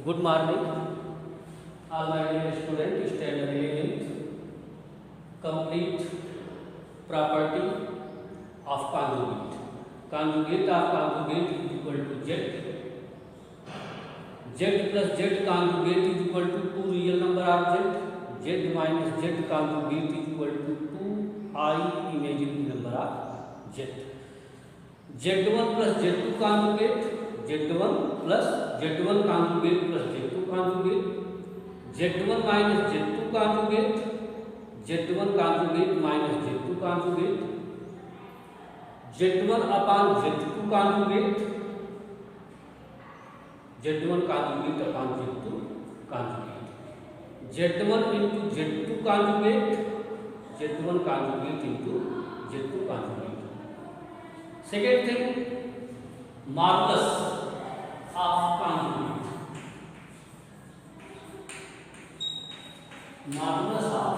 Good morning, all my dear students. Standard 11th. Complete property of conjugate. Conjugate of conjugate is equal to z. Z plus z conjugate is equal to 2 real number of z. Z minus z conjugate is equal to 2 I imaginary number of z. Z1 plus Z2 conjugate, Z1 plus Z1 conjugate plus Z2 conjugate, Z1 minus Z2 conjugate, Z1 conjugate minus Z2 conjugate, Z1 upon Z2 conjugate, Z1 conjugate upon Z2 conjugate, Z1 into Z2 conjugate, Z1 conjugate into Z2 conjugate. Second thing, modulus of conjugate. Modulus of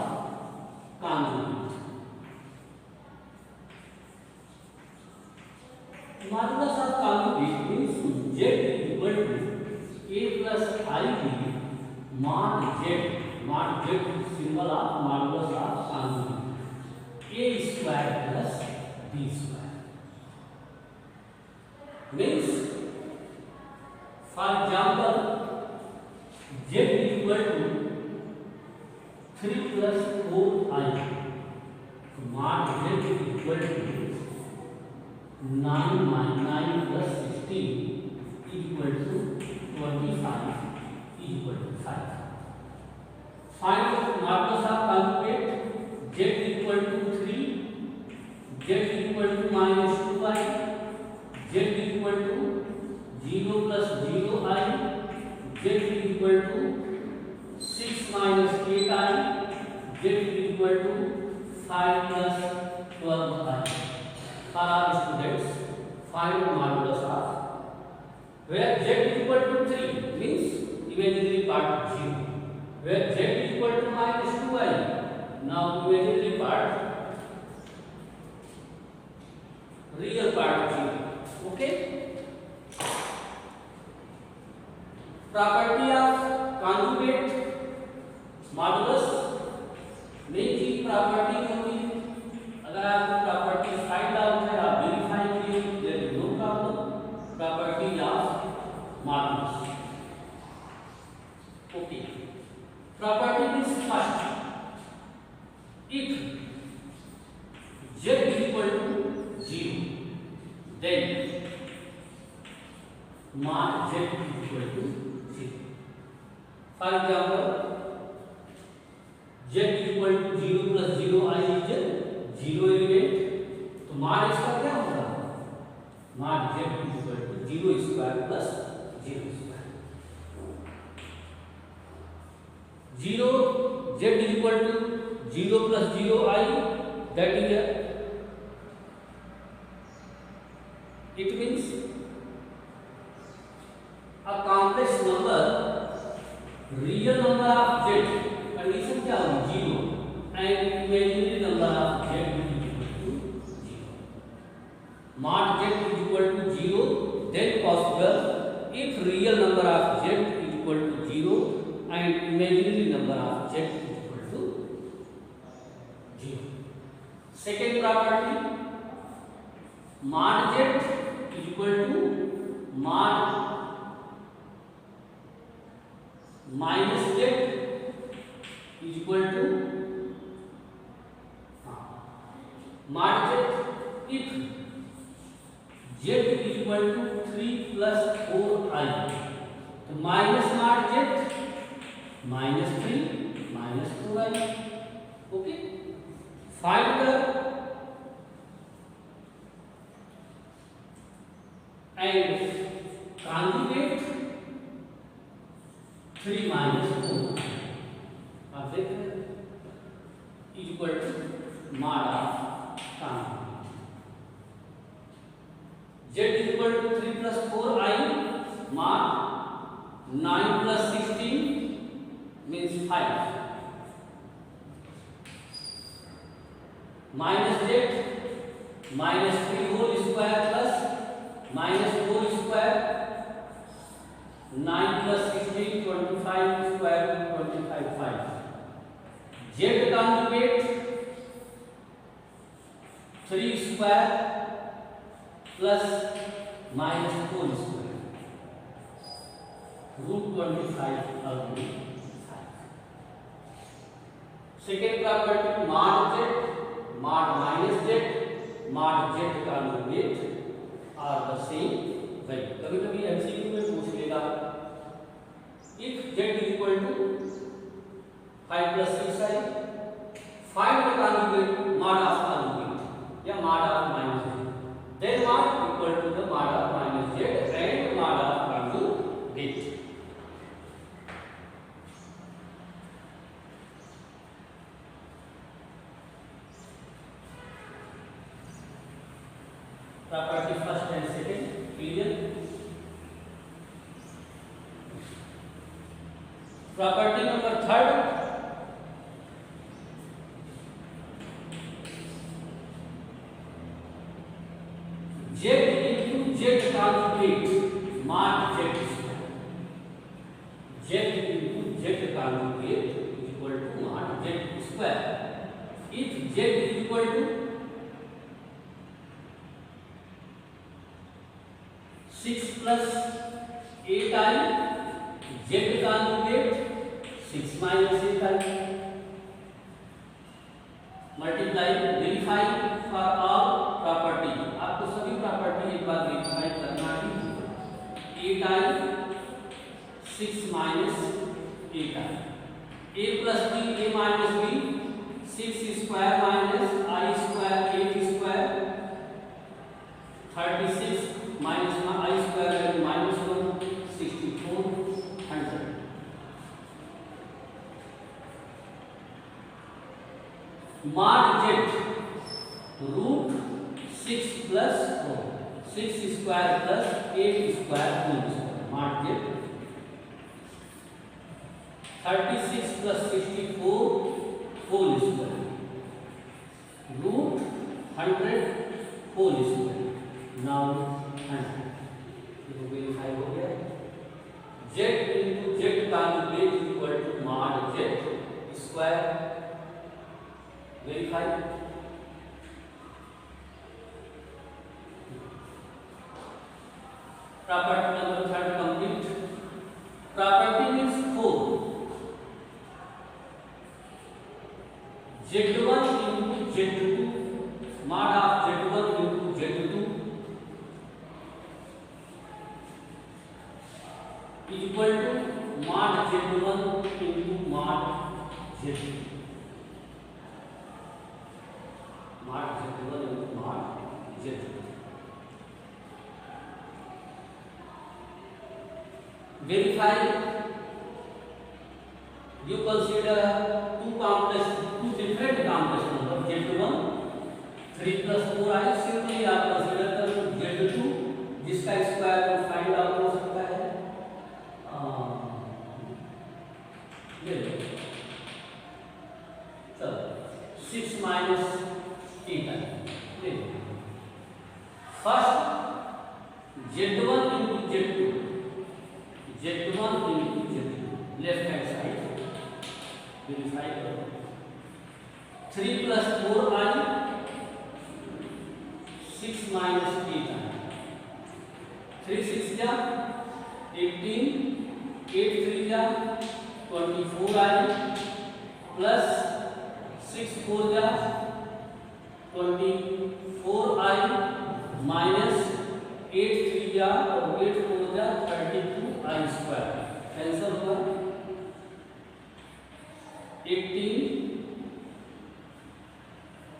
conjugate. Modulus of conjugate means z equal to a plus ib mod z. Mod z is symbol of modulus of conjugate. A square plus b square. Means, for example, z equal to 3 plus 4i. So mod z is equal to 9 minus 9 plus 16 equal to 25 equal to 5. Find the modulus of conjugate. Z equal to 3, z equal to minus 2i, z equal to 0 plus 0i, z equal to 6 minus 8i, z equal to 5 plus 12i. For our students, find the modulus of where z equal to 3 means imaginary part 0, where z equal to minus 2i, now imaginary part real part 0. Okay. Property of conjugate modulus में की property होगी. अगर आपको property find out है, आप verify किए, there is no problem. Property of modulus. Okay. Property is first. If z is equal to 0, then mod z is equal to 0. For example, z is equal to 0 plus 0i is 0 element. तो mod इसका क्या होगा? Mod z is equal to 0 square plus 0 square. 0 z is equal to 0 plus 0i, that is it means a complex number, real number of z, condition क्या होगी 0, and imaginary number of z is equal to 0. Mod z is equal to 0, then possible if real number of z is equal to 0 and imaginary number of z is equal to 0. Second property, mod z is equal to mod minus z is equal to mod z if z is equal to 3 plus 4i. तो minus mod z minus 3 minus 2i. Okay. Find the and conjugate 3 minus 4. आप देख रहे हैं equal to mod of conjugate. Z is equal to 3 plus 4i mod 9 plus 16 means 5 minus z minus 3 whole square plus minus 4 square 9 plus 16 25 square root 25 5. Z conjugate 3 square plus minus 4 square root 25 upon 5. Second property mod z mod minus z mod z conjugate are the same value. कभी कभी MCQ में पूछ लेगा if z is equal to 5 plus 6i, find the conjugate mod of conjugate या mod of minus z, then mod equal to the mod of minus z and mod of conjugate. Property first and second clear. Property number third, z into z conjugate mod z square. Z into z conjugate is equal to mod z square. If z is equal to 6 plus 8i, z conjugate 6 minus 8i. Multiply verify for all property, आपको सभी property एक बार verify करना ही होगा. 8i 6 minus 8i, a plus b a minus b 6 square minus I square 8 square 36 minus I square minus 1 64 100. mod z root 6 plus 6 square plus 8 square whole square. mod z 36 plus 64 whole square root 100 whole square. Now 100 तो verify हो गया. z into z conjugate is equal to mod z square. Verify. Property number third complete. Property means 4. z1 into z2 mod of z1 into z2 is equal to mod z1 into mod z2. mod z1 into mod z2. Verify. You consider two different combinations of z1 3 plus 4i. Simply आप consider कर z2 जिसका square find out हो सकता है. ये लो चलो 6 minus 8i. First z1 into z2 z1 into z2 left hand side verify करो. 3 plus 4i 6 minus 8i 3 6 जा 18 8 3 जा 24i plus 6 4 जा 24i minus 8 3 जा और 8 4 जा 32i square. कैंसिल होगा 18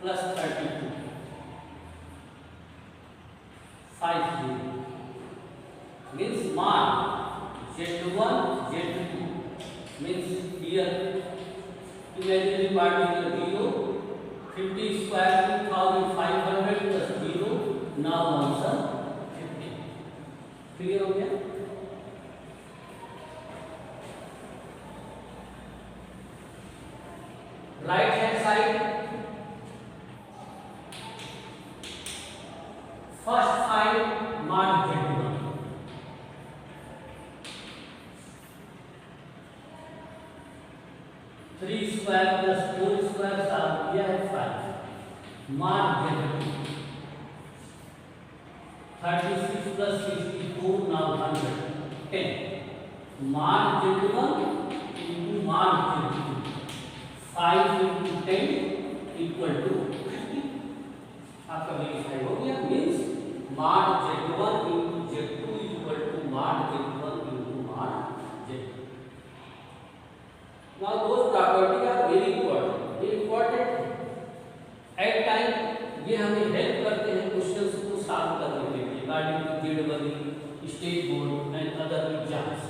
plus 32 50 means mod z1 z2 means here imaginary part is 0. 50 square 2500 plus 0. Now answer 50. Clear हो गया. Right hand side. First find mod z1. 3 square plus 4 square साथ दिया है 5 मान Z2 36 प्लस 64 नाउ 110 मान Z1 into मान Z2 5 into 10 equal to 50 आपका verify हो गया मींस मान Z1 into Z2 equal to मान Z1 into मान Z2 now those property are very important at time ये हमें हेल्प करते हैं क्वेश्चंस को सॉल्व करने के लिए रिगार्डिंग टू जेडबल state board and other exams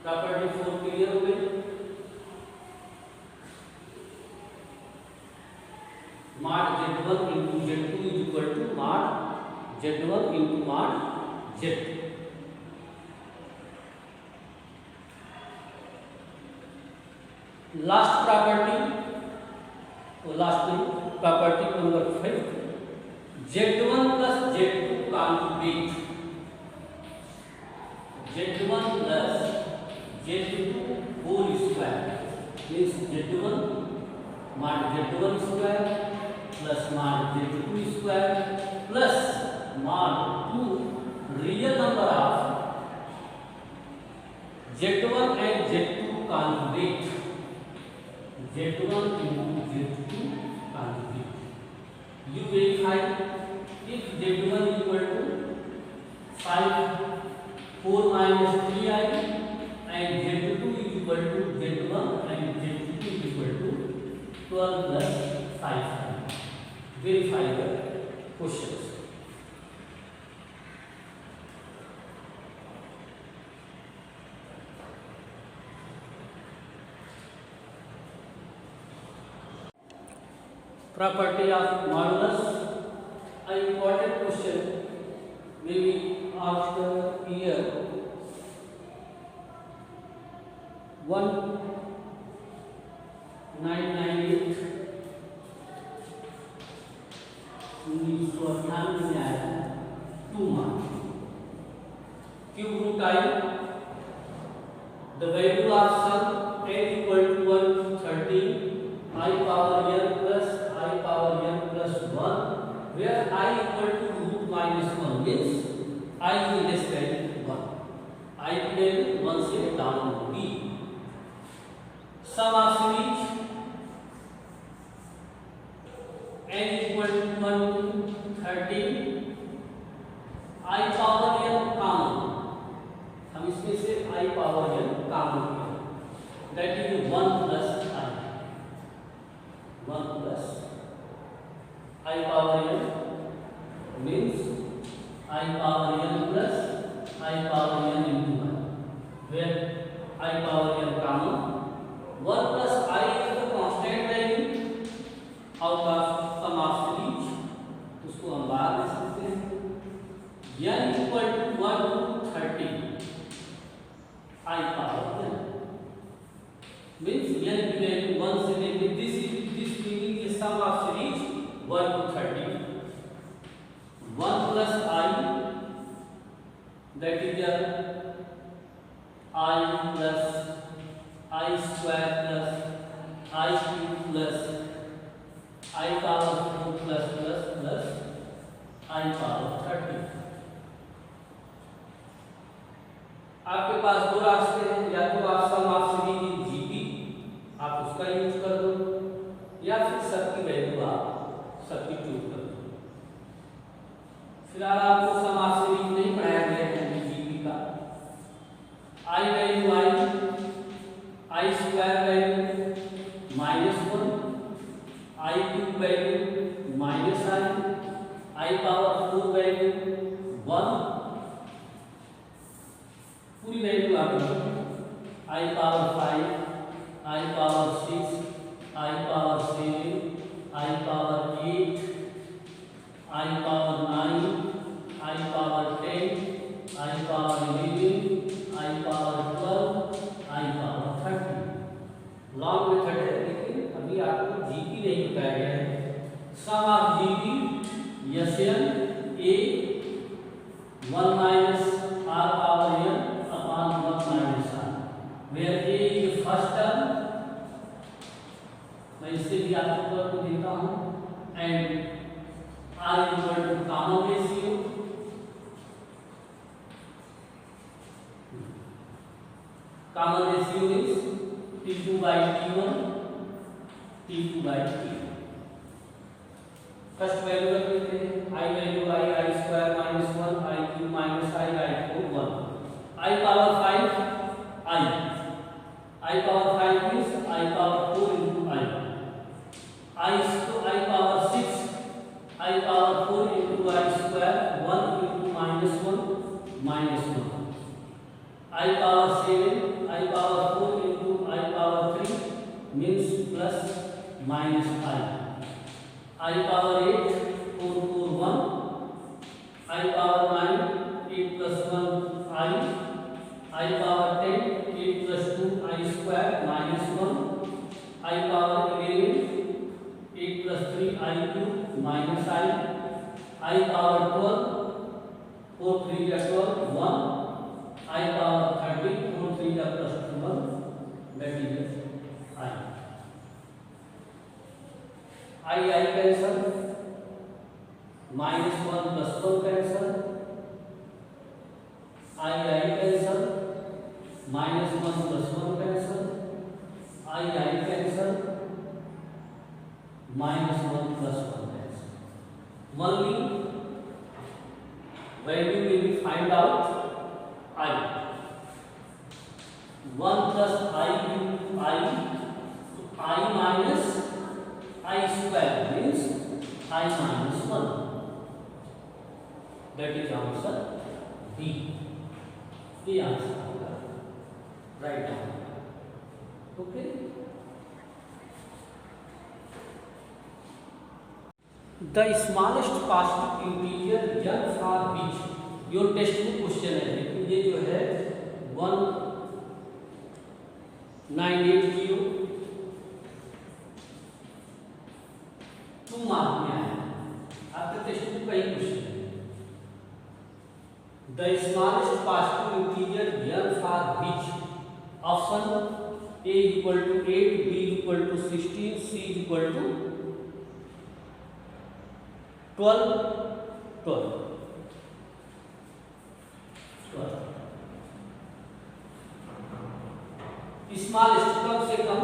property 4 clear हो गई mod Z1 into Z2 is equal to mod Z1 into mod Z2 last property तो लास्ट में property number 5 Z1 plus Z2 conjugate Z1 plus Z2 whole square means Z1 mod Z1 square plus mod Z2 square plus mod 2 real number of Z1 and Z2 conjugate Z1 into Z2 conjugate. You verify if Z1 equal to 5 4 minus 3i and Z2 is equal to Z1 and Z2 is equal to 12 plus 5. Verify the questions. Property of modulus. An important question may be asked here. 1998 1998 में आया 2 marks cube root I the value of sum n equal to 113 I power n plus I power n plus 1 where I equal to root minus 1 means I is less than 1 I की value 1 से down होगी sum of series n equal to 1 to 13 I power n common हम इसमें से I power n common करें that is 1 plus I 1 plus I power n means I power n plus I power n into 1 where I power n common 1 plus I is the constant value out of sum of series उसको हम बाहर ले सकते हैं n equal to 1 to 30 I power n means n की value 1 से लेकर this sum of series 1 to 30 1 plus I that is I plus I square plus I cube plus I power 4 plus I power 30 आपके पास दो रास्ते हैं या तो आप सम ऑफ सीरीज इन जीपी आप उसका यूज कर दो या फिर सब की वैल्यू आप सब्स्टिट्यूट कर दो फिलहाल आपको सम ऑफ सीरीज नहीं पढ़ाया गया है जीपी का I value I square value -1 I cube value I power 4 value 1 पूरी वैल्यू आप I power 5 I power 6 I power 7, I power 8, I power 9, I power 10, I power 11, I power 12, I power 30. Long method है लेकिन अभी आपको GP नहीं बताया गया है सम of GP Sn a 1 minus r power n upon आकृति को देता हूं and R equal to common ratio is T2 by T1 T2 by T1। First value रख लेते हैं I value I square minus 1 I cube minus I 4 1 I power 5 I power 5 means I power 4 into I to I power 6 I power 4 into I square 1 into minus 1 I power 7 I power 4 into I power 3 means plus minus I power 8 4 4 1 I power 9 8 plus 1 I power 10 8 plus 2 I square minus 1 I power 11 8 plus 3 I cube minus I power 12 4 3 is 12 1 I power 13 4 3 is plus 1 that is I cancel minus 1 plus 1 cancel I cancel minus 1 plus 1 cancel I cancel minus 1 plus 1 cancel only value will be find out I 1 plus I into I minus I square means I minus 1 that is answer B the answer write down okay the smallest positive integer n for which your textbook question है लेकिन ये जो है 1980 2 mark में आया आपका textbook का ही question है the smallest positive integer n for which option a equal to 8 b equal to 16 c equal to 12 smallest कम से कम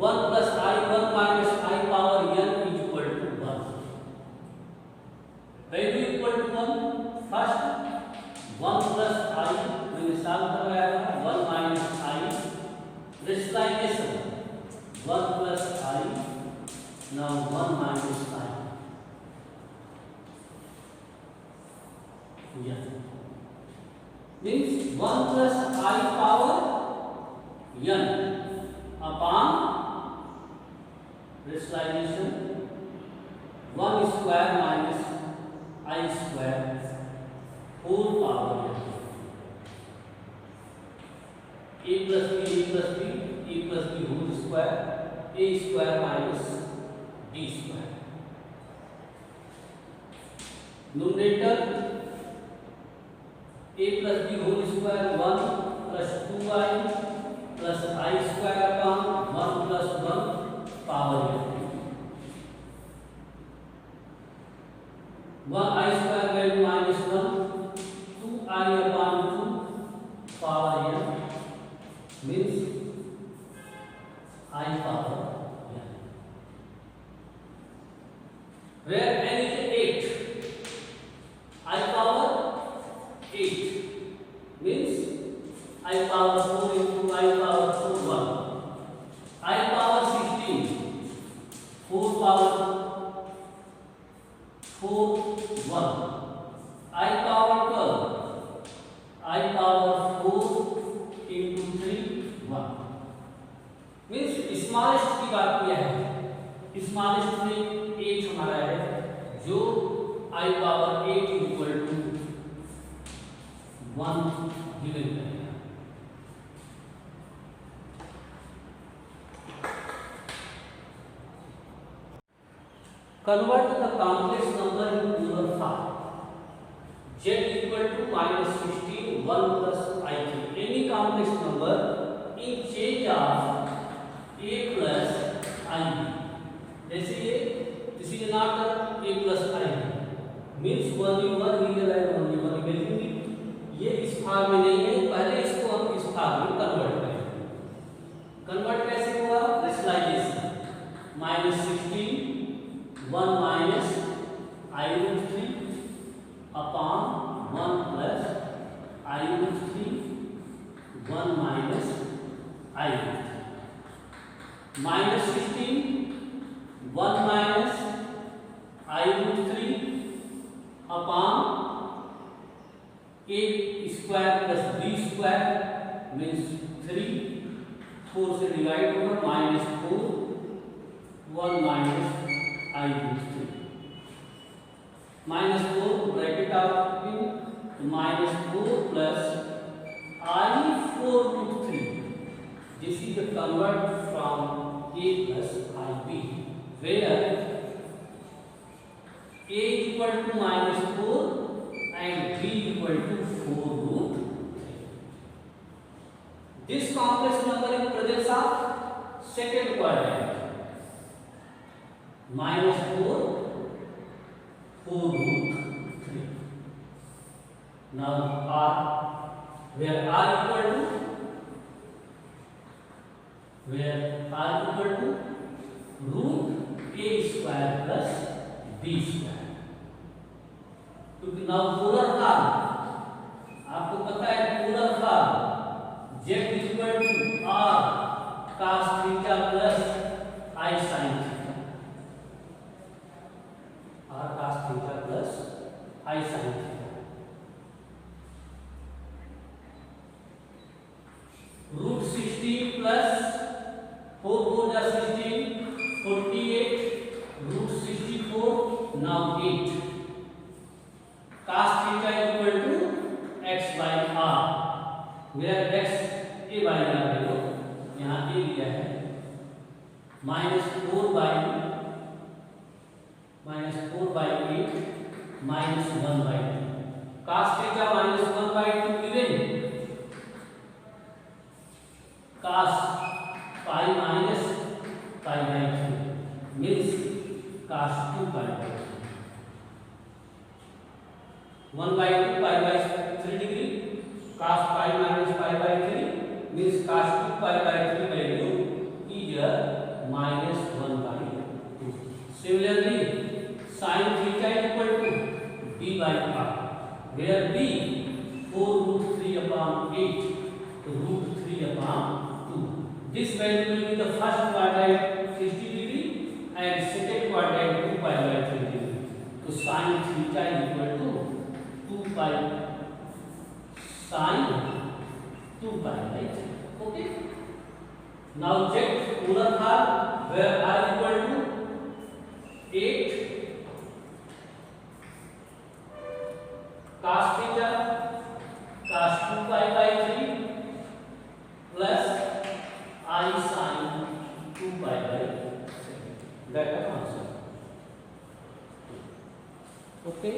1 plus I 1 minus I power n is equal to 1 value equal to 1 first 1 plus I मैंने solve करवाया था 1 minus I rationalization 1 plus I now 1 minus I yeah means 1 plus I power n upon rationalization 1 square minus I square whole power n a plus b whole square a square minus b square numerator a plus b whole square 1 plus 2I plus I square upon 1 plus 1 power n 1 I square value minus 1 2I upon 2 power n means I power n where n is 8 I power 8 means I power 4 into I power 4 1 I power 16 4 power 4 1 I power 12 I power 4 into 3 1 means smallest की बात किया है smallest में 8 हमारा है जो I power 8 equal to 1 given करेगा convert the complex number in polar form z equal to minus 16 1 plus I cube any complex number in change of a plus IB. जैसे ये this is not a plus IB means only one real and only one imaginary. ये इस भाग में नहीं है, पहले इसको हम इस भाग में कन्वर्ट करेंगे. कन्वर्ट कैसे होगा? Rationalisation -16 1 minus I root 3 upon 1 plus I root 3 1 minus I root 3 -16 1 minus I root 3 upon a square plus b square means 3 4 से डिवाइड होगा -4 1 minus I root 3 -4 bracket out in -4 plus I 4 root 3. This is the convert from a plus IB where a equal to -4 and b equal to 4 root 3. This complex number in presence of second quadrant -4 4 root 3. Now R where R equal to root a square plus b square. क्योंकि now polar form आपको पता है, polar form z equal to r cos theta plus I sin theta. R cos theta plus I sin theta. Root 16 plus 4 4 is 16 48 root 64 now 8 cos theta equal to x by r where x a by r है, यहाँ a दिया है -4 by 8 -1 by 2 cos theta -1 by 2 given cos pi minus pi by 3 means cos 2 pi by 3 1 by 2 pi by 3 degree cos pi minus pi by 3 means cos 2 pi by 3 value is -1 by 2. Similarly sin theta equal to b by r where b 4 root 3 upon 8 root 3 upon 2. This value will be the first quadrant 60 degree and second quadrant 2 pi by 3 degree. So sin theta equal to 2 pi sin 2 pi by 3. Okay. Now check polar form where r equal to 8 cos theta cos 2 pi by 3 plus I sin 2 pi by 3. That is answer. Okay.